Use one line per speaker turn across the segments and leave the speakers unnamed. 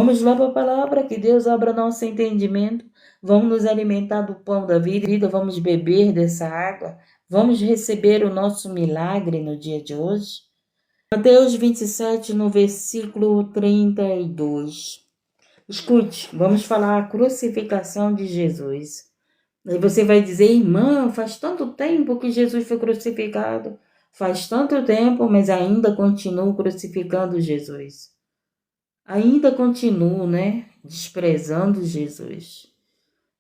Vamos lá para a palavra, que Deus abra nosso entendimento. Vamos nos alimentar do pão da vida, vamos beber dessa água, vamos receber o nosso milagre no dia de hoje. Mateus 27, no versículo 32. Escute, vamos falar a crucificação de Jesus. Aí você vai dizer, irmã, faz tanto tempo que Jesus foi crucificado. Faz tanto tempo, mas ainda continuo crucificando Jesus. Ainda continuo, né, desprezando Jesus.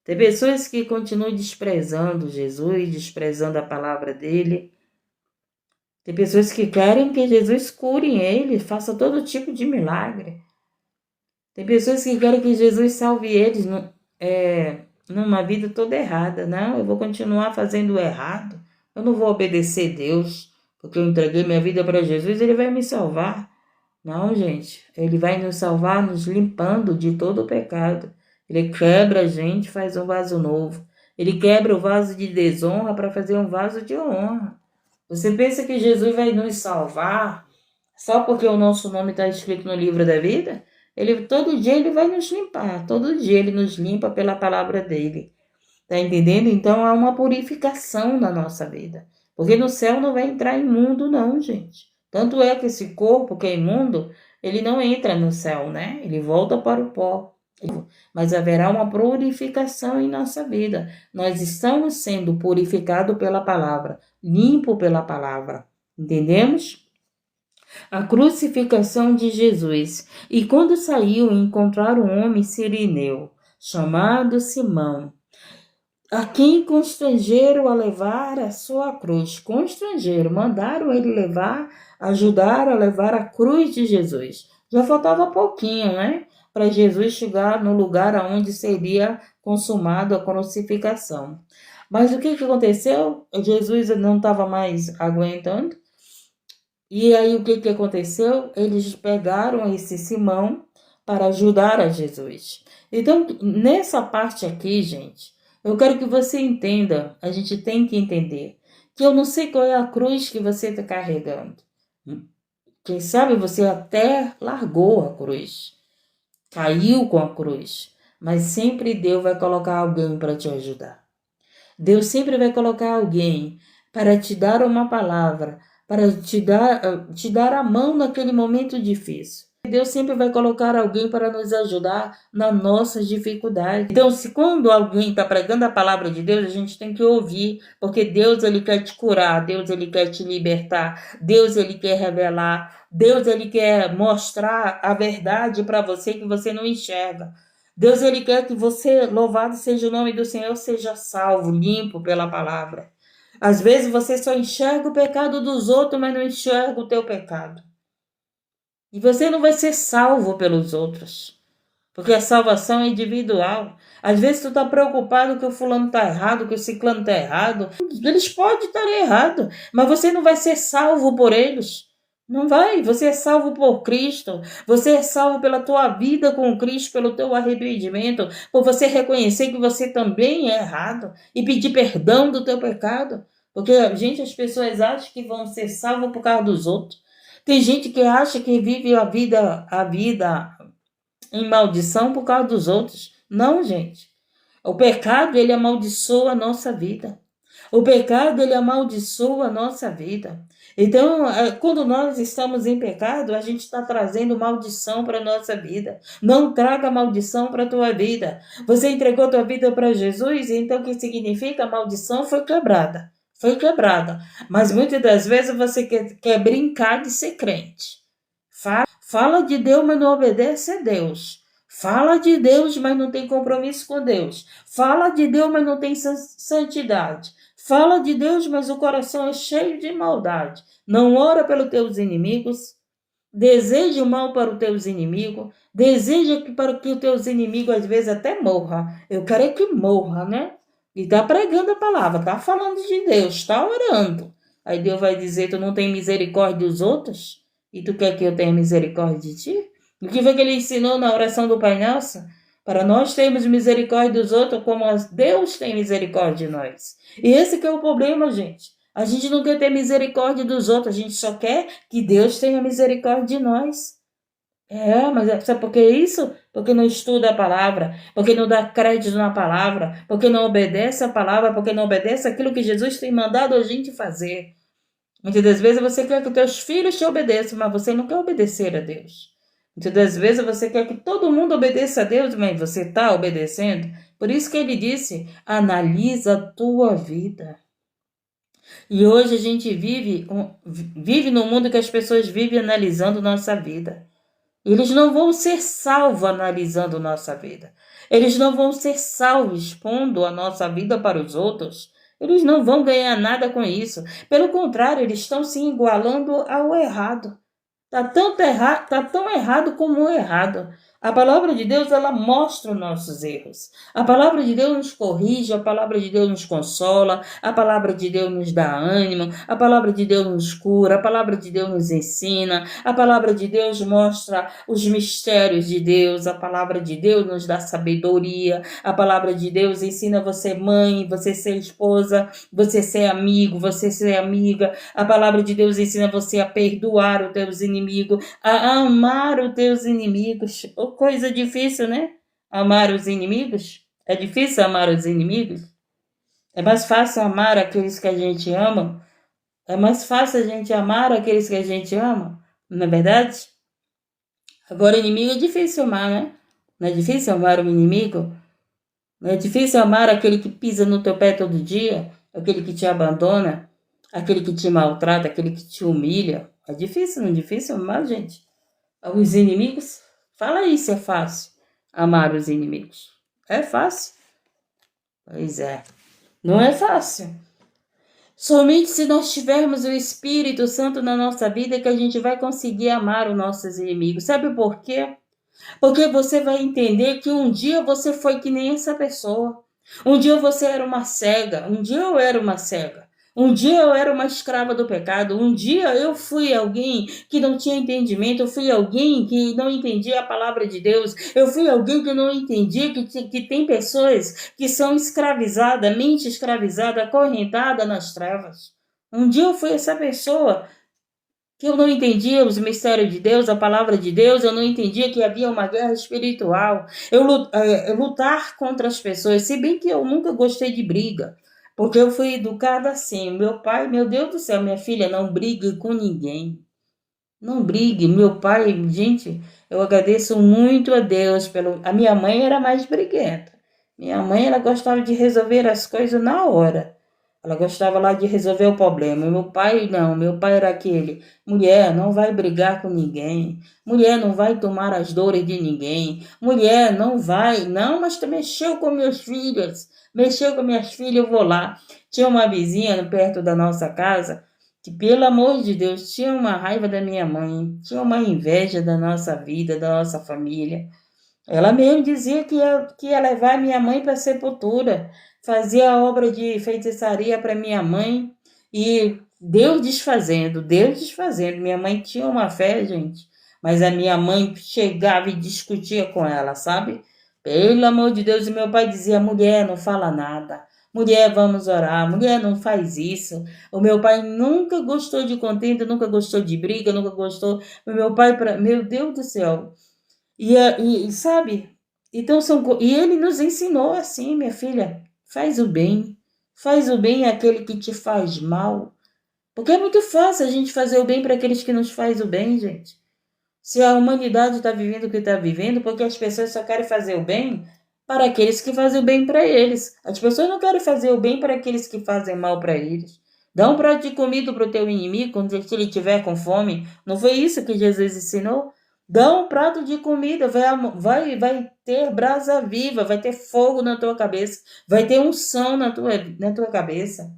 Tem pessoas que continuam desprezando Jesus, desprezando a palavra dele. Tem pessoas que querem que Jesus cure ele, faça todo tipo de milagre. Tem pessoas que querem que Jesus salve eles numa vida toda errada. Não, eu vou continuar fazendo o errado. Eu não vou obedecer a Deus, porque eu entreguei minha vida para Jesus, ele vai me salvar. Não, gente, ele vai nos salvar nos limpando de todo o pecado. Ele quebra a gente, faz um vaso novo. Ele quebra o vaso de desonra para fazer um vaso de honra. Você pensa que Jesus vai nos salvar só porque o nosso nome está escrito no livro da vida? Todo dia ele vai nos limpar, todo dia ele nos limpa pela palavra dele. Tá entendendo? Então há uma purificação na nossa vida. Porque no céu não vai entrar imundo, não, gente. Tanto é que esse corpo que é imundo, ele não entra no céu, né? Ele volta para o pó. Mas haverá uma purificação em nossa vida. Nós estamos sendo purificados pela palavra, limpo pela palavra. Entendemos? A crucificação de Jesus. E quando saiu, encontraram um homem sirineu, chamado Simão, a quem constrangeram a levar a sua cruz. Constrangeram, mandaram ele levar, ajudaram a levar a cruz de Jesus. Já faltava pouquinho, né? Para Jesus chegar no lugar onde seria consumado a crucificação. Mas o que aconteceu? Jesus não estava mais aguentando. E aí o que aconteceu? Eles pegaram esse Simão para ajudar a Jesus. Então, nessa parte aqui, gente, eu quero que você entenda, a gente tem que entender, que eu não sei qual é a cruz que você está carregando. Quem sabe você até largou a cruz, caiu com a cruz, mas sempre Deus vai colocar alguém para te ajudar. Deus sempre vai colocar alguém para te dar uma palavra, para te dar a mão naquele momento difícil. Deus sempre vai colocar alguém para nos ajudar nas nossas dificuldades. Então, se quando alguém está pregando a palavra de Deus, a gente tem que ouvir, porque Deus ele quer te curar, Deus ele quer te libertar, Deus ele quer revelar, Deus ele quer mostrar a verdade para você que você não enxerga. Deus ele quer que você, louvado seja o nome do Senhor, seja salvo, limpo pela palavra. Às vezes você só enxerga o pecado dos outros, mas não enxerga o teu pecado. E você não vai ser salvo pelos outros, porque a salvação é individual. Às vezes tu está preocupado que o fulano está errado, que o ciclano está errado. Eles podem estar errados, mas você não vai ser salvo por eles. Não vai, você é salvo por Cristo, você é salvo pela tua vida com Cristo, pelo teu arrependimento, por você reconhecer que você também é errado e pedir perdão do teu pecado. Porque, gente, as pessoas acham que vão ser salvos por causa dos outros. Tem gente que acha que vive a vida em maldição por causa dos outros. Não, gente. O pecado, ele amaldiçoa a nossa vida. O pecado, ele amaldiçoa a nossa vida. Então, quando nós estamos em pecado, a gente está trazendo maldição para a nossa vida. Não traga maldição para a tua vida. Você entregou a tua vida para Jesus, então o que significa? A maldição foi quebrada. Foi quebrada. Mas muitas das vezes você quer brincar de ser crente. Fala de Deus, mas não obedece a Deus. Fala de Deus, mas não tem compromisso com Deus. Fala de Deus, mas não tem santidade. Fala de Deus, mas o coração é cheio de maldade. Não ora pelos teus inimigos. Deseja o mal para os teus inimigos. Deseja para que os teus inimigos às vezes até morram. Eu quero é que morra, né? E está pregando a palavra, está falando de Deus, está orando. Aí Deus vai dizer, tu não tem misericórdia dos outros? E tu quer que eu tenha misericórdia de ti? O que foi que ele ensinou na oração do Pai Nosso? Para nós termos misericórdia dos outros, como Deus tem misericórdia de nós. E esse que é o problema, gente. A gente não quer ter misericórdia dos outros, a gente só quer que Deus tenha misericórdia de nós. Mas sabe por que isso? porque não estuda a palavra, porque não dá crédito na palavra, porque não obedece a palavra, porque não obedece aquilo que Jesus tem mandado a gente fazer. Muitas das vezes você quer que os teus filhos te obedeçam, mas você não quer obedecer a Deus. Muitas das vezes você quer que todo mundo obedeça a Deus, mas você está obedecendo. Por isso que ele disse, analisa a tua vida. E hoje a gente vive num mundo que as pessoas vivem analisando nossa vida. Eles não vão ser salvos analisando nossa vida. Eles não vão ser salvos expondo a nossa vida para os outros. Eles não vão ganhar nada com isso. Pelo contrário, eles estão se igualando ao errado. Tá tão errado como o errado. A palavra de Deus, ela mostra os nossos erros. A palavra de Deus nos corrige, a palavra de Deus nos consola, a palavra de Deus nos dá ânimo, a palavra de Deus nos cura, a palavra de Deus nos ensina, a palavra de Deus mostra os mistérios de Deus, a palavra de Deus nos dá sabedoria, a palavra de Deus ensina você mãe, você ser esposa, você ser amigo, você ser amiga, a palavra de Deus ensina você a perdoar os teus inimigos, a amar os teus inimigos. Oh, coisa difícil, né? Amar os inimigos. É difícil amar os inimigos. É mais fácil amar aqueles que a gente ama. É mais fácil a gente amar aqueles que a gente ama. Não é verdade? Agora, inimigo é difícil amar, né? Não é difícil amar o inimigo? Não é difícil amar aquele que pisa no teu pé todo dia? Aquele que te abandona? Aquele que te maltrata? Aquele que te humilha? É difícil, não é difícil amar, gente? Os inimigos? Fala aí se é fácil amar os inimigos. É fácil? Pois é. Não é fácil. Somente se nós tivermos o Espírito Santo na nossa vida é que a gente vai conseguir amar os nossos inimigos. Sabe por quê? Porque você vai entender que um dia você foi que nem essa pessoa. Um dia você era uma cega. Um dia eu era uma cega. Um dia eu era uma escrava do pecado. Um dia eu fui alguém que não tinha entendimento. Eu fui alguém que não entendia a palavra de Deus. Eu fui alguém que não entendia que tem pessoas que são escravizadas, mente escravizada, acorrentada nas trevas. Um dia eu fui essa pessoa que eu não entendia os mistérios de Deus, a palavra de Deus, eu não entendia que havia uma guerra espiritual. Lutar contra as pessoas, se bem que eu nunca gostei de briga, porque eu fui educada assim. Meu pai, meu Deus do céu, minha filha, não brigue com ninguém. Não brigue. Meu pai, gente, eu agradeço muito a Deus pelo. A minha mãe era mais briguenta. Minha mãe, ela gostava de resolver as coisas na hora. Ela gostava lá de resolver o problema. Meu pai, não. Meu pai era aquele. Mulher, não vai brigar com ninguém. Mulher, não vai tomar as dores de ninguém. Mulher, não vai. Não, mas tu mexeu com meus filhos. Mexeu com minhas filhas, eu vou lá. Tinha uma vizinha perto da nossa casa que, pelo amor de Deus, tinha uma raiva da minha mãe, tinha uma inveja da nossa vida, da nossa família. Ela mesmo dizia que ia levar minha mãe para a sepultura, fazia obra de feitiçaria para minha mãe e Deus desfazendo, Deus desfazendo. Minha mãe tinha uma fé, gente, mas a minha mãe chegava e discutia com ela, sabe? Pelo amor de Deus, e meu pai dizia, mulher, não fala nada. Mulher, vamos orar. Mulher, não faz isso. O meu pai nunca gostou de contenda, nunca gostou de briga, nunca gostou. O meu pai, meu Deus do céu. Sabe? Então e ele nos ensinou assim, minha filha, faz o bem. Faz o bem àquele que te faz mal. Porque é muito fácil a gente fazer o bem para aqueles que nos faz o bem, gente. Se a humanidade está vivendo o que está vivendo, porque as pessoas só querem fazer o bem para aqueles que fazem o bem para eles. As pessoas não querem fazer o bem para aqueles que fazem mal para eles. Dá um prato de comida para o teu inimigo quando ele estiver com fome. Não foi isso que Jesus ensinou? Dá um prato de comida, vai ter brasa viva, vai ter fogo na tua cabeça, vai ter unção na tua cabeça.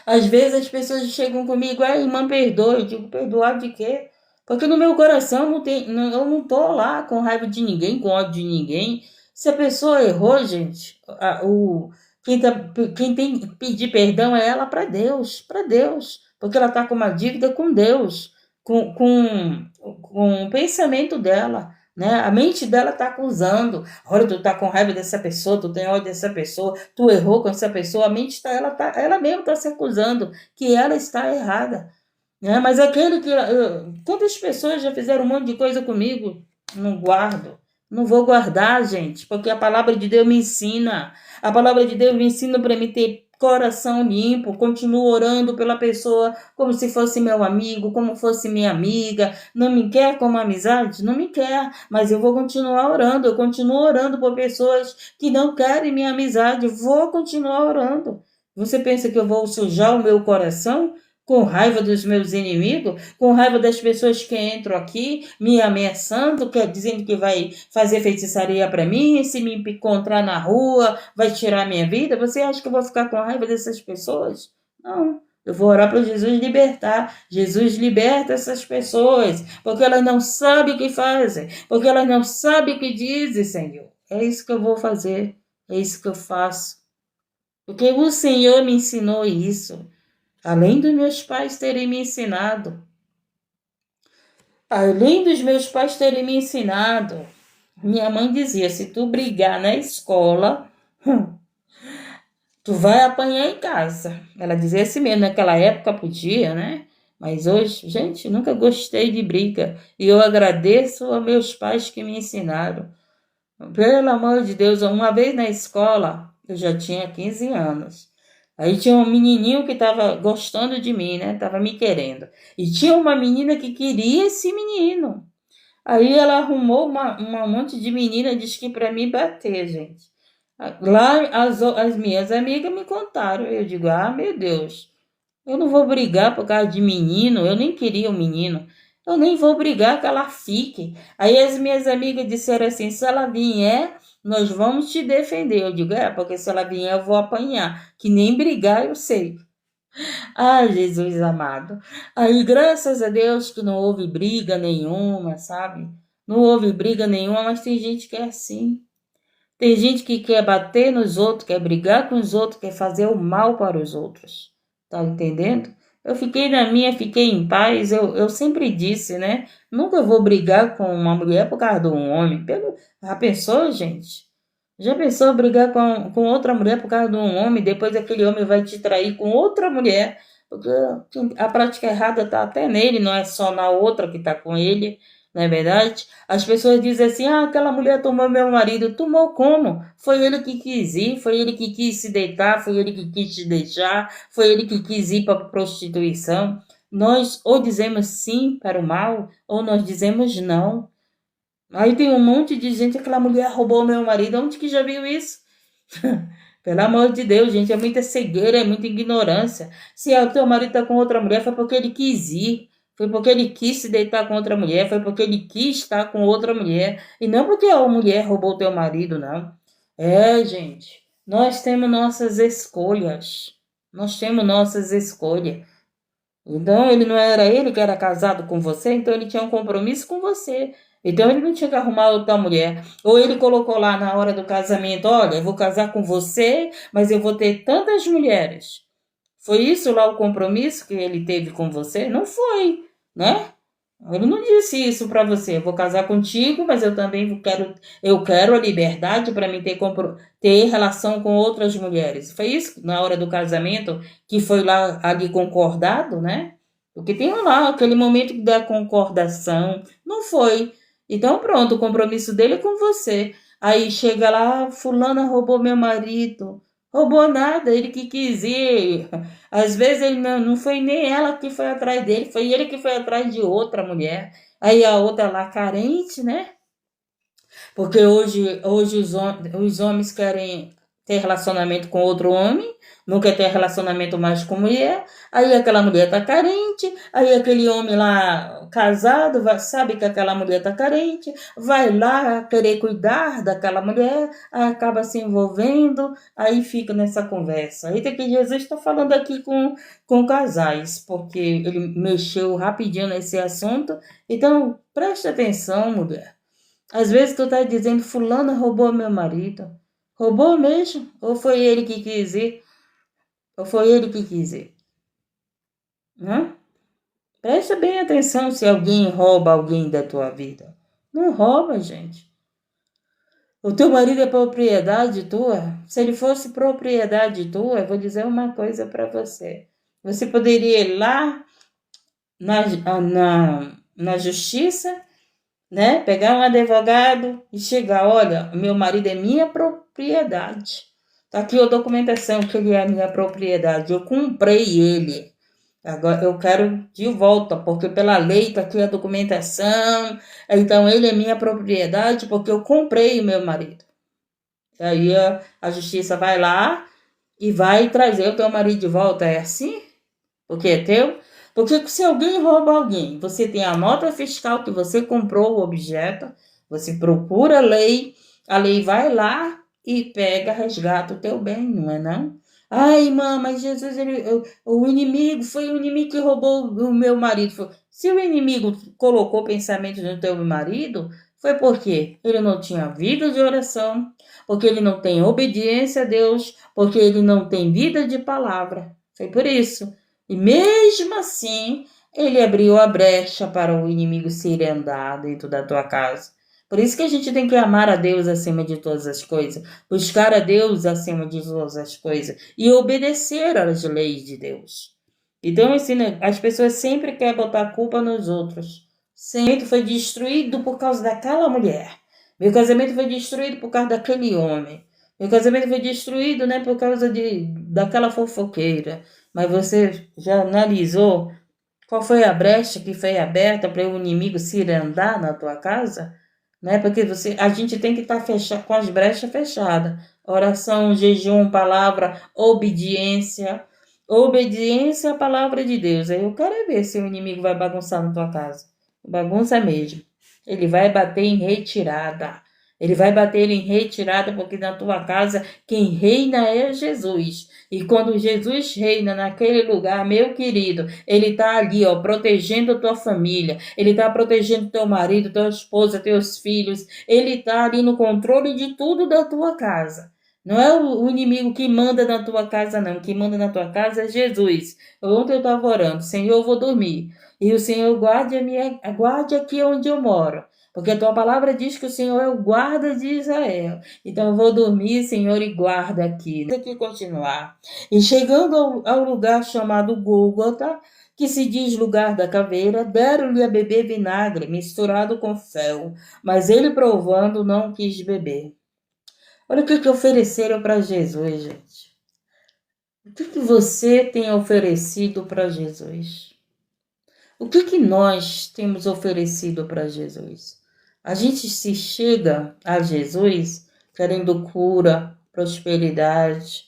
Às vezes as pessoas chegam comigo, irmã, perdoa. Eu digo, perdoar de quê? Porque no meu coração eu não tô lá com raiva de ninguém, com ódio de ninguém. Se a pessoa errou, gente, quem tem que pedir perdão é ela para Deus, porque ela está com uma dívida com Deus, com o pensamento dela. Né? A mente dela está acusando. Olha, tu tá com raiva dessa pessoa, tu tem ódio dessa pessoa, tu errou com essa pessoa. A mente ela mesmo está se acusando que ela está errada. Né? Mas aquele que. Quantas pessoas já fizeram um monte de coisa comigo? Não guardo. Não vou guardar, gente, porque a palavra de Deus me ensina. A palavra de Deus me ensina para me ter coração limpo. Continuo orando pela pessoa como se fosse meu amigo, como fosse minha amiga. Não me quer como amizade? Não me quer, mas eu vou continuar orando. Eu continuo orando por pessoas que não querem minha amizade. Vou continuar orando. Você pensa que eu vou sujar o meu coração com raiva dos meus inimigos, com raiva das pessoas que entram aqui me ameaçando, dizendo que vai fazer feitiçaria para mim, se me encontrar na rua, vai tirar minha vida? Você acha que eu vou ficar com raiva dessas pessoas? Não. Eu vou orar para Jesus libertar. Jesus liberta essas pessoas, porque elas não sabem o que fazem, porque elas não sabem o que dizem, Senhor. É isso que eu vou fazer, é isso que eu faço. Porque o Senhor me ensinou isso. Além dos meus pais terem me ensinado. Além dos meus pais terem me ensinado. Minha mãe dizia, se tu brigar na escola, tu vai apanhar em casa. Ela dizia assim mesmo, naquela época podia, né? Mas hoje, gente, nunca gostei de briga. E eu agradeço aos meus pais que me ensinaram. Pelo amor de Deus, uma vez na escola, eu já tinha 15 anos. Aí tinha um menininho que estava gostando de mim, né? Tava me querendo. E tinha uma menina que queria esse menino. Aí ela arrumou uma monte de menina, disse que para me bater, gente. Lá as minhas amigas me contaram. Eu digo, ah, meu Deus, eu não vou brigar por causa de menino, eu nem queria um menino. Eu nem vou brigar que ela fique. Aí as minhas amigas disseram assim, se ela vier, nós vamos te defender. Eu digo, porque se ela vier eu vou apanhar. Que nem brigar eu sei. Ai, Jesus amado. Aí, graças a Deus que não houve briga nenhuma, sabe? Não houve briga nenhuma, mas tem gente que é assim. Tem gente que quer bater nos outros, quer brigar com os outros, quer fazer o mal para os outros. Tá entendendo? Eu fiquei na minha, fiquei em paz. Eu sempre disse, né? Nunca vou brigar com uma mulher por causa de um homem. Já pensou, gente? Já pensou brigar com outra mulher por causa de um homem? Depois aquele homem vai te trair com outra mulher. Porque a prática errada está até nele, não é só na outra que está com ele. Não é verdade? As pessoas dizem assim, aquela mulher tomou meu marido. Tomou como? Foi ele que quis ir, foi ele que quis se deitar, foi ele que quis te deixar, foi ele que quis ir para a prostituição. Nós ou dizemos sim para o mal, ou nós dizemos não. Aí tem um monte de gente, aquela mulher roubou meu marido. Onde que já viu isso? Pelo amor de Deus, gente, é muita cegueira, é muita ignorância. Se o teu marido está com outra mulher, foi porque ele quis ir. Foi porque ele quis se deitar com outra mulher, foi porque ele quis estar com outra mulher. E não porque a mulher roubou teu marido, não. Gente, nós temos nossas escolhas. Nós temos nossas escolhas. Então, ele não era ele que era casado com você, então ele tinha um compromisso com você. Então, ele não tinha que arrumar outra mulher. Ou ele colocou lá na hora do casamento: olha, eu vou casar com você, mas eu vou ter tantas mulheres. Foi isso lá o compromisso que ele teve com você? Não foi, né? Ele não disse isso para você. Eu vou casar contigo, mas eu também eu quero a liberdade para mim ter relação com outras mulheres. Foi isso na hora do casamento que foi lá ali concordado, né? Porque tem lá aquele momento da concordação. Não foi. Então pronto, o compromisso dele é com você. Aí chega lá, fulana roubou meu marido. Roubou nada, ele que quis ir. Às vezes ele não foi nem ela que foi atrás dele, foi ele que foi atrás de outra mulher. Aí a outra lá carente, né? Porque hoje os homens querem ter relacionamento com outro homem, não quer ter relacionamento mais com mulher, aí aquela mulher tá carente, aí aquele homem lá casado sabe que aquela mulher tá carente, vai lá querer cuidar daquela mulher, acaba se envolvendo, aí fica nessa conversa. Aí tem que Jesus está falando aqui com casais, porque ele mexeu rapidinho nesse assunto, então preste atenção, mulher. Às vezes tu tá dizendo, fulana roubou meu marido. Roubou mesmo? Ou foi ele que quis ir? Ou foi ele que quis ir? Né? Presta bem atenção se alguém rouba alguém da tua vida. Não rouba, gente. O teu marido é propriedade tua? Se ele fosse propriedade tua, eu vou dizer uma coisa para você. Você poderia ir lá na justiça né? Pegar um advogado e chegar, olha, meu marido é minha propriedade. Tá aqui a documentação que ele é minha propriedade. Eu comprei ele. Agora eu quero de volta, porque pela lei tá aqui a documentação. Então ele é minha propriedade porque eu comprei o meu marido. Aí a justiça vai lá e vai trazer o teu marido de volta. É assim? Porque é teu? Porque se alguém rouba alguém, você tem a nota fiscal que você comprou o objeto, você procura a lei vai lá e pega, resgata o teu bem, não é não? Ai, irmã, mas Jesus, o inimigo, foi o inimigo que roubou o meu marido. Se o inimigo colocou pensamento no teu marido, foi porque ele não tinha vida de oração, porque ele não tem obediência a Deus, porque ele não tem vida de palavra. Foi por isso. E mesmo assim, ele abriu a brecha para o inimigo se ir andar dentro da tua casa. Por isso que a gente tem que amar a Deus acima de todas as coisas, buscar a Deus acima de todas as coisas e obedecer às leis de Deus. Então, ensina, as pessoas sempre querem botar a culpa nos outros. Sempre foi destruído por causa daquela mulher. Meu casamento foi destruído por causa daquele homem. Meu casamento foi destruído, né, por causa daquela fofoqueira. Mas você já analisou qual foi a brecha que foi aberta para o inimigo se andar na tua casa? Né? Porque a gente tem que estar com as brechas fechadas. Oração, jejum, palavra, obediência. Obediência à palavra de Deus. Aí eu quero ver se o inimigo vai bagunçar na tua casa. Bagunça mesmo. Ele vai bater em retirada. Ele vai bater em retirada porque na tua casa quem reina é Jesus. E quando Jesus reina naquele lugar, meu querido, ele está ali, ó, protegendo a tua família. Ele está protegendo teu marido, tua esposa, teus filhos. Ele está ali no controle de tudo da tua casa. Não é o inimigo que manda na tua casa, não. Quem manda na tua casa é Jesus. Ontem eu estava orando, Senhor, eu vou dormir. E o Senhor guarde aqui onde eu moro. Porque a tua palavra diz que o Senhor é o guarda de Israel. Então eu vou dormir, Senhor, e guarda aqui. Aqui continuar. E chegando ao lugar chamado Gólgota, que se diz lugar da caveira, deram-lhe a beber vinagre misturado com fel, mas ele provando não quis beber. Olha o que ofereceram para Jesus, gente. O que você tem oferecido para Jesus? O que nós temos oferecido para Jesus? A gente se chega a Jesus querendo cura, prosperidade,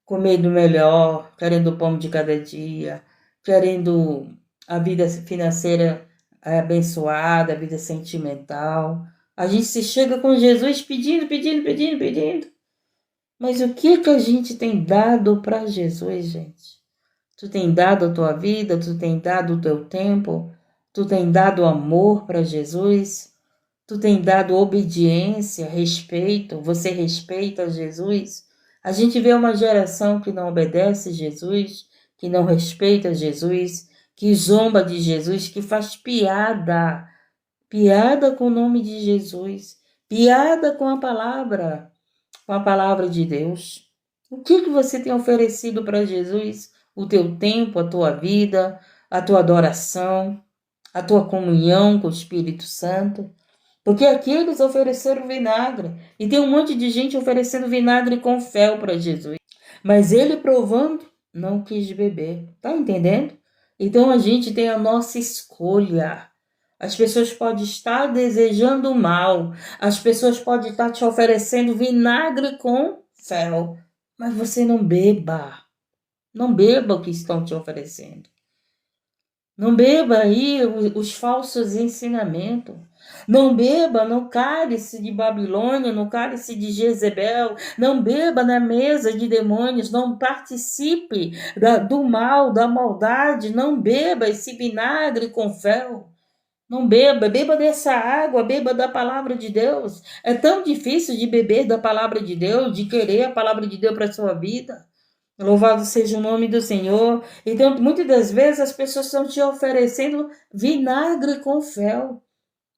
comendo melhor, querendo o pão de cada dia, querendo a vida financeira abençoada, a vida sentimental. A gente se chega com Jesus pedindo, pedindo, pedindo, pedindo. Mas o que a gente tem dado para Jesus, gente? Tu tem dado a tua vida, tu tem dado o teu tempo, tu tem dado amor para Jesus, tu tem dado obediência, respeito, você respeita Jesus? A gente vê uma geração que não obedece Jesus, que não respeita Jesus, que zomba de Jesus, que faz piada, piada com o nome de Jesus, piada com a palavra de Deus. O que você tem oferecido para Jesus? O teu tempo, a tua vida, a tua adoração, a tua comunhão com o Espírito Santo? Porque aqui eles ofereceram vinagre. E tem um monte de gente oferecendo vinagre com fel para Jesus. Mas ele provando, não quis beber. Tá entendendo? Então a gente tem a nossa escolha. As pessoas podem estar desejando mal. As pessoas podem estar te oferecendo vinagre com fel. Mas você não beba. Não beba o que estão te oferecendo. Não beba aí os falsos ensinamentos. Não beba no cálice de Babilônia, no cálice de Jezebel. Não beba na mesa de demônios. Não participe do mal, da maldade. Não beba esse vinagre com fel. Não beba, beba dessa água, beba da palavra de Deus. É tão difícil de beber da palavra de Deus, de querer a palavra de Deus para a sua vida. Louvado seja o nome do Senhor. Então, muitas das vezes as pessoas estão te oferecendo vinagre com fel.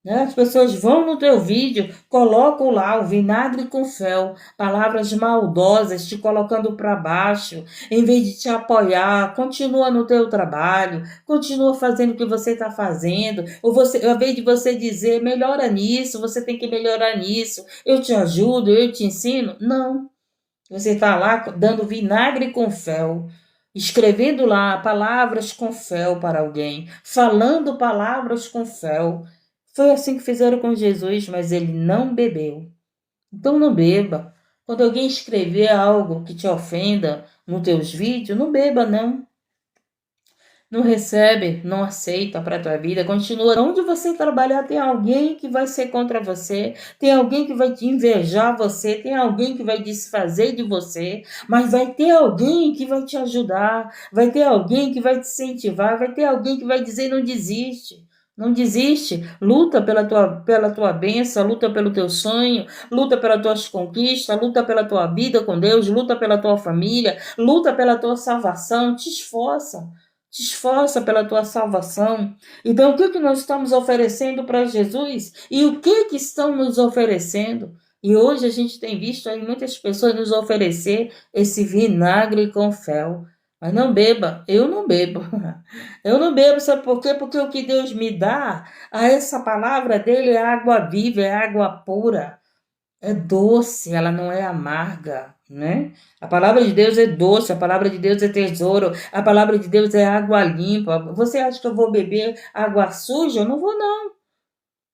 Né? As pessoas vão no teu vídeo, colocam lá o vinagre com fel, palavras maldosas, te colocando para baixo, em vez de te apoiar, continua no teu trabalho, continua fazendo o que você está fazendo, ou você, ao invés de você dizer, melhora nisso, você tem que melhorar nisso, eu te ajudo, eu te ensino. Não, você está lá dando vinagre com fel, escrevendo lá palavras com fel para alguém, falando palavras com fel. Foi assim que fizeram com Jesus, mas ele não bebeu. Então não beba. Quando alguém escrever algo que te ofenda nos teus vídeos, não beba, não. Não recebe, não aceita para a tua vida, continua. Onde você trabalhar, tem alguém que vai ser contra você, tem alguém que vai te invejar você, tem alguém que vai desfazer de você, mas vai ter alguém que vai te ajudar, vai ter alguém que vai te incentivar, vai ter alguém que vai dizer não desiste. Não desiste, luta pela tua bênção, luta pelo teu sonho, luta pelas tuas conquistas, luta pela tua vida com Deus, luta pela tua família, luta pela tua salvação, te esforça pela tua salvação. Então, o que nós estamos oferecendo para Jesus? E o que estão nos oferecendo? E hoje a gente tem visto aí muitas pessoas nos oferecer esse vinagre com fel. Mas não beba, eu não bebo. Eu não bebo, sabe por quê? Porque o que Deus me dá, a essa palavra dele é água viva, é água pura. É doce, ela não é amarga, né? A palavra de Deus é doce, a palavra de Deus é tesouro, a palavra de Deus é água limpa. Você acha que eu vou beber água suja? Eu não vou, não.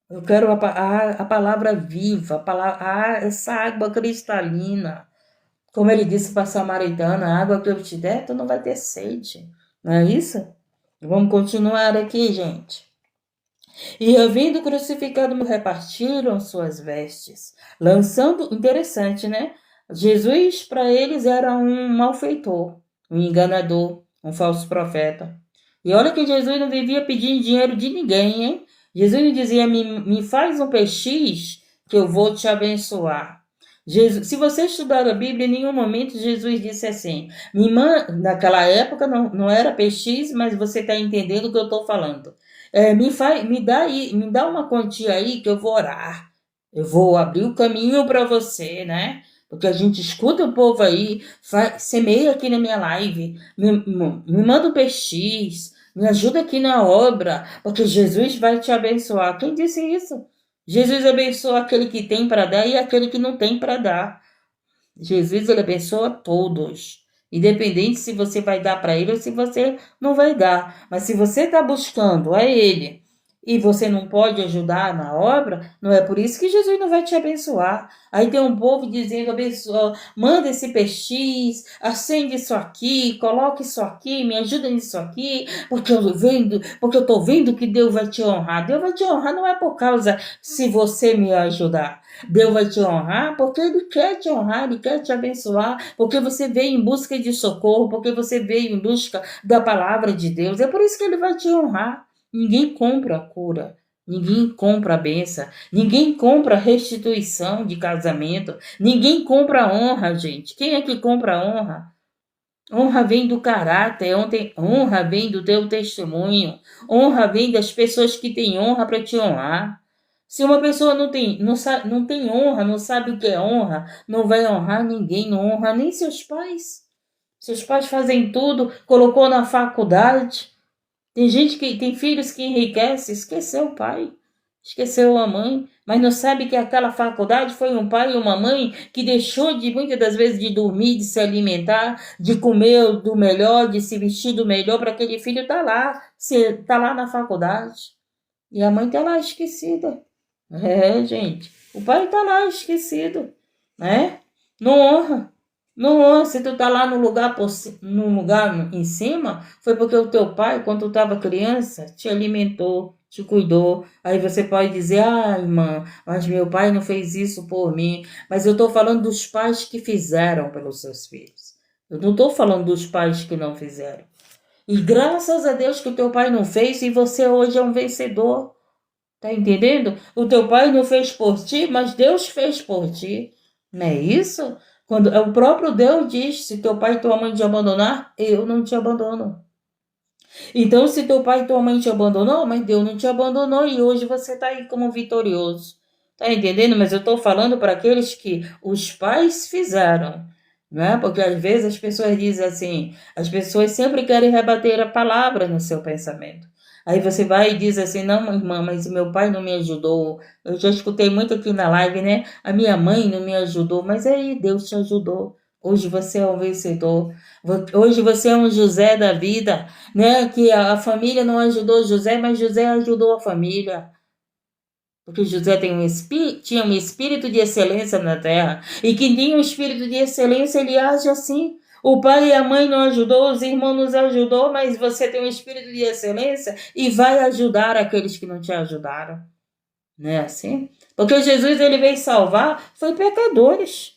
Eu quero a palavra viva, essa água cristalina. Como ele disse para a samaritana, a água que eu te der, tu não vai ter sede. Não é isso? Vamos continuar aqui, gente. E havendo crucificado, repartiram suas vestes, lançando, interessante, né? Jesus para eles era um malfeitor, um enganador, um falso profeta. E olha que Jesus não vivia pedindo dinheiro de ninguém, hein? Jesus não dizia, me faz um PX que eu vou te abençoar. Jesus, se você estudar a Bíblia, em nenhum momento Jesus disse assim, naquela época não era PX, mas você está entendendo o que eu estou falando. Me dá uma quantia aí que eu vou orar. Eu vou abrir o caminho para você, né? Porque a gente escuta o povo aí, semeia aqui na minha live, me manda um PX, me ajuda aqui na obra, porque Jesus vai te abençoar. Quem disse isso? Jesus abençoa aquele que tem para dar e aquele que não tem para dar. Jesus, ele abençoa todos. Independente se você vai dar para ele ou se você não vai dar. Mas se você está buscando a ele e você não pode ajudar na obra, não é por isso que Jesus não vai te abençoar. Aí tem um povo dizendo, abençoa, manda esse PX, acende isso aqui, coloque isso aqui, me ajuda nisso aqui, porque eu estou vendo que Deus vai te honrar. Deus vai te honrar não é por causa se você me ajudar. Deus vai te honrar porque Ele quer te honrar, Ele quer te abençoar, porque você veio em busca de socorro, porque você veio em busca da palavra de Deus. É por isso que Ele vai te honrar. Ninguém compra a cura, ninguém compra a bênção, ninguém compra a restituição de casamento, ninguém compra a honra, gente. Quem é que compra a honra? Honra vem do caráter, honra vem do teu testemunho, honra vem das pessoas que têm honra para te honrar. Se uma pessoa não tem honra, não sabe o que é honra, não vai honrar ninguém, não honra nem seus pais. Seus pais fazem tudo, colocou na faculdade. Tem filhos que enriquecem, esqueceu o pai, esqueceu a mãe, mas não sabe que aquela faculdade foi um pai e uma mãe que deixou de muitas das vezes de dormir, de se alimentar, de comer do melhor, de se vestir do melhor para aquele filho tá lá na faculdade. E a mãe tá lá esquecida. É, gente. O pai tá lá esquecido, né? Não honra. Não honra. Se tu tá lá no lugar em cima, foi porque o teu pai, quando tu tava criança, te alimentou, te cuidou. Aí você pode dizer, ah, irmã, mas meu pai não fez isso por mim. Mas eu tô falando dos pais que fizeram pelos seus filhos. Eu não tô falando dos pais que não fizeram. E graças a Deus que o teu pai não fez e você hoje é um vencedor. Tá entendendo? O teu pai não fez por ti, mas Deus fez por ti. Não é isso? Quando o próprio Deus diz, se teu pai e tua mãe te abandonar, eu não te abandono. Então, se teu pai e tua mãe te abandonou, mas Deus não te abandonou e hoje você está aí como vitorioso. Tá entendendo? Mas eu estou falando para aqueles que os pais fizeram, né? Porque às vezes as pessoas dizem assim, as pessoas sempre querem rebater a palavra no seu pensamento. Aí você vai e diz assim, não, irmã, mas meu pai não me ajudou. Eu já escutei muito aqui na live, né? A minha mãe não me ajudou, mas aí Deus te ajudou. Hoje você é um vencedor. Hoje você é um José da vida, né? Que a família não ajudou José, mas José ajudou a família. Porque José tinha um espírito de excelência na terra. E quem tem um espírito de excelência, ele age assim. O pai e a mãe não ajudou, os irmãos nos ajudou, mas você tem um espírito de excelência e vai ajudar aqueles que não te ajudaram. Não é assim? Porque Jesus, ele veio salvar, foi pecadores.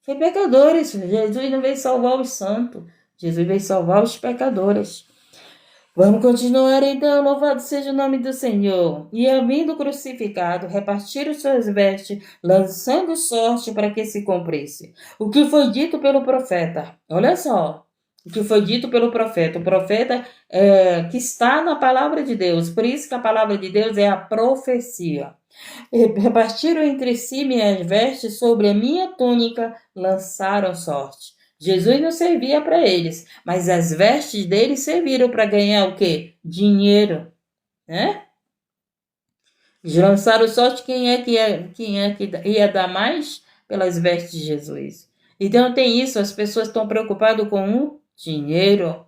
Foi pecadores. Jesus não veio salvar os santos. Jesus veio salvar os pecadores. Vamos continuar então, louvado seja o nome do Senhor. E havendo crucificado, repartiram suas vestes, lançando sorte para que se cumprisse. O que foi dito pelo profeta. Olha só, o que foi dito pelo profeta. O profeta que está na palavra de Deus. Por isso que a palavra de Deus é a profecia. Repartiram entre si minhas vestes, sobre a minha túnica lançaram sorte. Jesus não servia para eles, mas as vestes deles serviram para ganhar o quê? Dinheiro, né? Lançaram sorte quem é que ia dar mais pelas vestes de Jesus. Então tem isso, as pessoas estão preocupadas com o dinheiro.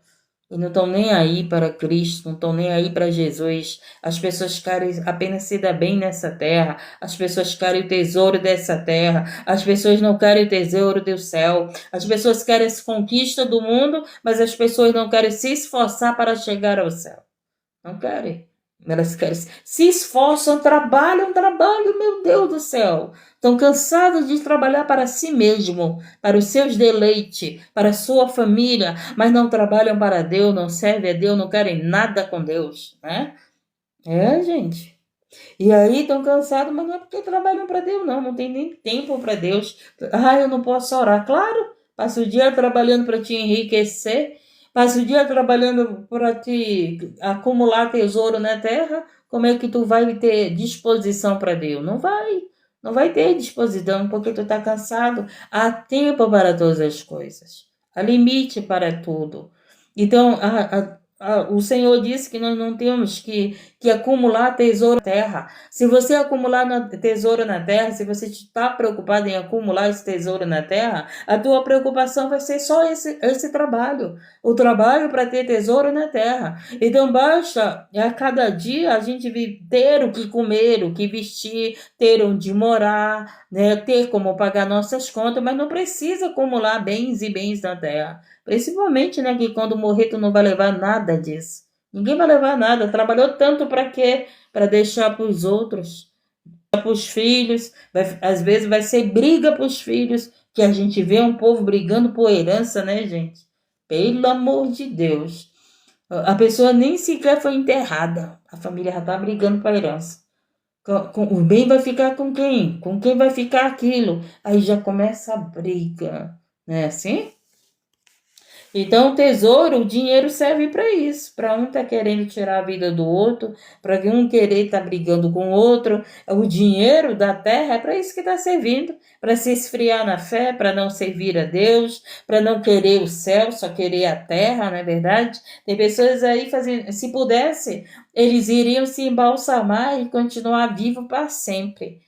E não estão nem aí para Cristo, não estão nem aí para Jesus. As pessoas querem apenas se dar bem nessa terra. As pessoas querem o tesouro dessa terra. As pessoas não querem o tesouro do céu. As pessoas querem as conquistas do mundo, mas as pessoas não querem se esforçar para chegar ao céu. Não querem. Elas querem, se esforçam, trabalham, meu Deus do céu. Estão cansados de trabalhar para si mesmo, para os seus deleites, para a sua família, mas não trabalham para Deus, não servem a Deus, não querem nada com Deus, né? Gente. E aí estão cansados, mas não é porque trabalham para Deus, não tem nem tempo para Deus. Eu não posso orar. Claro, passa o dia trabalhando para te enriquecer, passa o dia trabalhando para te acumular tesouro na terra. Como é que tu vai ter disposição para Deus? Não vai ter disposição porque tu está cansado. Há tempo para todas as coisas, há limite para tudo. Então, o Senhor disse que nós não temos que acumular tesouro na terra. Se você acumular tesouro na terra, se você está preocupado em acumular esse tesouro na terra, a tua preocupação vai ser só esse trabalho. O trabalho para ter tesouro na terra. Então basta a cada dia a gente ter o que comer, o que vestir, ter onde morar, né? Ter como pagar nossas contas, mas não precisa acumular bens e bens na terra. Principalmente, né, que quando morrer tu não vai levar nada disso. Ninguém vai levar nada. Trabalhou tanto para quê? Para deixar para os outros, para os filhos. Às vezes vai ser briga para os filhos, que a gente vê um povo brigando por herança, né, gente? Pelo amor de Deus. A pessoa nem sequer foi enterrada. A família já está brigando por herança. O bem vai ficar com quem? Com quem vai ficar aquilo? Aí já começa a briga, né? Assim? Então, o tesouro, o dinheiro serve para isso. Para um tá querendo tirar a vida do outro, para um querer estar brigando com o outro. O dinheiro da terra é para isso que está servindo, para se esfriar na fé, para não servir a Deus, para não querer o céu, só querer a terra, não é verdade? Tem pessoas aí fazendo, se pudesse, eles iriam se embalsamar e continuar vivo para sempre.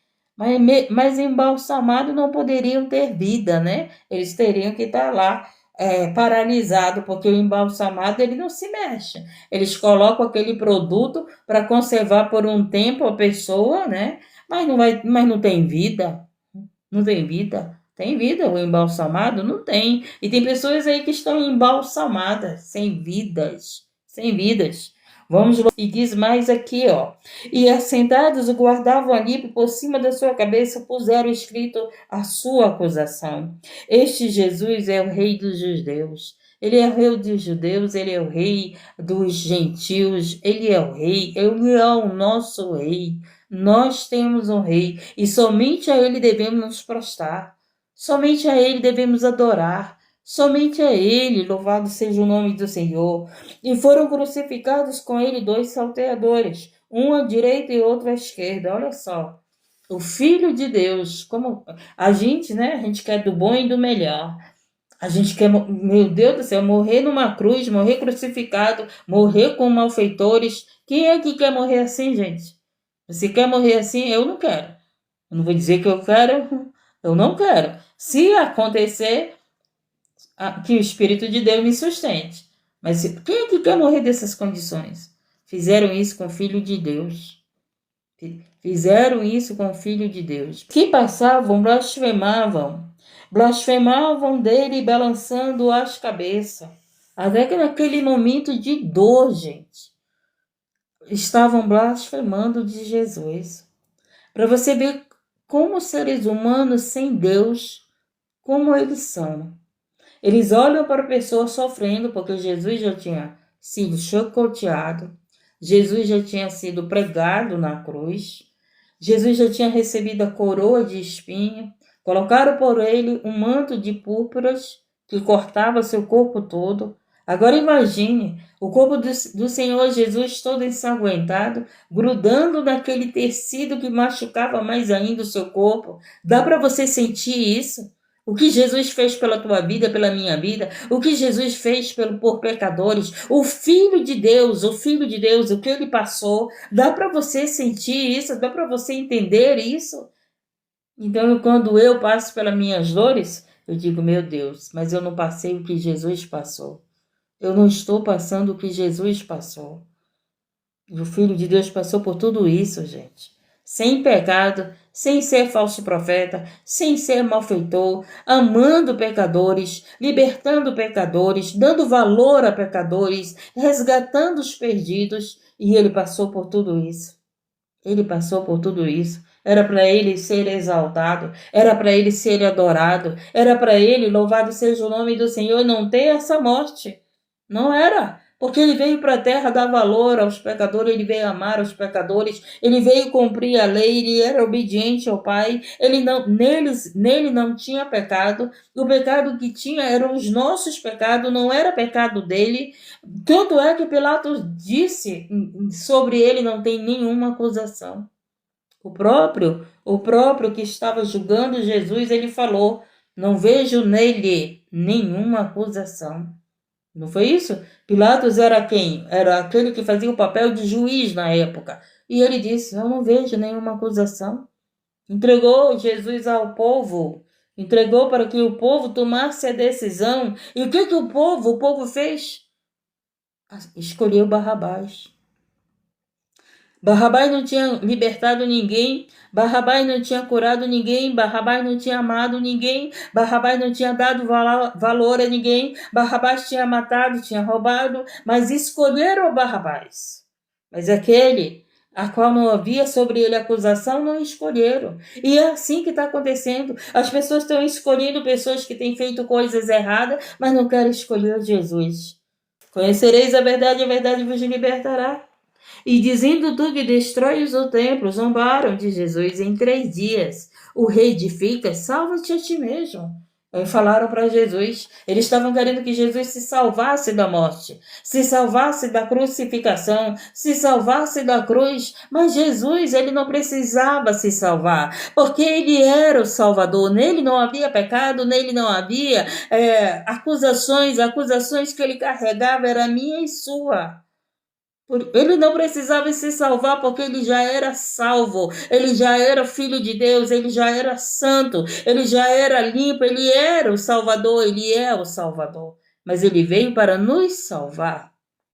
Mas embalsamado não poderiam ter vida, né? Eles teriam que estar lá paralisado, porque o embalsamado ele não se mexe. Eles colocam aquele produto para conservar por um tempo a pessoa, né? Mas não tem vida. Não tem vida. Tem vida o embalsamado? Não tem. E tem pessoas aí que estão embalsamadas, sem vidas. Sem vidas. Vamos lá. E diz mais aqui, ó. E assentados guardavam ali por cima da sua cabeça, puseram escrito a sua acusação. Este Jesus é o rei dos judeus. Ele é o rei dos judeus, ele é o rei dos gentios, ele é o rei, ele é o nosso rei. Nós temos um rei e somente a ele devemos nos prostrar. Somente a ele devemos adorar. Somente a ele, louvado seja o nome do Senhor. E foram crucificados com ele 2 salteadores, um à direita e outro à esquerda. Olha só. O Filho de Deus, como a gente, né? A gente quer do bom e do melhor. A gente quer, meu Deus do céu, morrer numa cruz, morrer crucificado, morrer com malfeitores. Quem é que quer morrer assim, gente? Você quer morrer assim? Eu não quero. Eu não vou dizer que eu quero, eu não quero. Se acontecer, que o Espírito de Deus me sustente. Mas quem é que quer morrer dessas condições? Fizeram isso com o Filho de Deus. Fizeram isso com o Filho de Deus. Que passavam, blasfemavam dele, balançando as cabeças. Até que naquele momento de dor, gente, estavam blasfemando de Jesus. Para você ver como seres humanos sem Deus, como eles são. Eles olham para a pessoa sofrendo, porque Jesus já tinha sido chicoteado, Jesus já tinha sido pregado na cruz, Jesus já tinha recebido a coroa de espinho, colocaram por ele um manto de púrpuras que cortava seu corpo todo. Agora imagine o corpo do Senhor Jesus todo ensanguentado, grudando naquele tecido que machucava mais ainda o seu corpo. Dá para você sentir isso? O que Jesus fez pela tua vida, pela minha vida, o que Jesus fez por pecadores, o Filho de Deus, o que ele passou, dá para você sentir isso, dá para você entender isso? Então, quando eu passo pelas minhas dores, eu digo, meu Deus, mas eu não passei o que Jesus passou. Eu não estou passando o que Jesus passou. O Filho de Deus passou por tudo isso, gente. Sem pecado, sem ser falso profeta, sem ser malfeitor, amando pecadores, libertando pecadores, dando valor a pecadores, resgatando os perdidos. E ele passou por tudo isso. Ele passou por tudo isso. Era para ele ser exaltado, era para ele ser adorado, era para ele, louvado seja o nome do Senhor, não ter essa morte. Não era. Porque ele veio para a terra dar valor aos pecadores, ele veio amar os pecadores, ele veio cumprir a lei, ele era obediente ao Pai, nele não tinha pecado, o pecado que tinha eram os nossos pecados, não era pecado dele. Tanto é que Pilatos disse sobre ele não tem nenhuma acusação. O próprio que estava julgando Jesus, ele falou, não vejo nele nenhuma acusação. Não foi isso? Pilatos era quem? Era aquele que fazia o papel de juiz na época. E ele disse, eu não vejo nenhuma acusação. Entregou Jesus ao povo. Entregou para que o povo tomasse a decisão. E o que o povo fez? Escolheu Barrabás. Barrabás não tinha libertado ninguém, Barrabás não tinha curado ninguém, Barrabás não tinha amado ninguém, Barrabás não tinha dado valor a ninguém, Barrabás tinha matado, tinha roubado, mas escolheram Barrabás. Mas aquele a qual não havia sobre ele acusação, não escolheram. E é assim que está acontecendo. As pessoas estão escolhendo pessoas que têm feito coisas erradas, mas não querem escolher Jesus. Conhecereis a verdade vos libertará. E dizendo tu que destróis o templo, zombaram de Jesus em 3 dias. O reedifica, salva-te a ti mesmo. Aí falaram para Jesus, eles estavam querendo que Jesus se salvasse da morte, se salvasse da crucificação, se salvasse da cruz, mas Jesus, ele não precisava se salvar, porque ele era o Salvador, nele não havia pecado, nele não havia acusações que ele carregava era minha e sua. Ele não precisava se salvar porque ele já era salvo, ele já era filho de Deus, ele já era santo, ele já era limpo, ele era o Salvador, ele é o Salvador. Mas ele veio para nos salvar.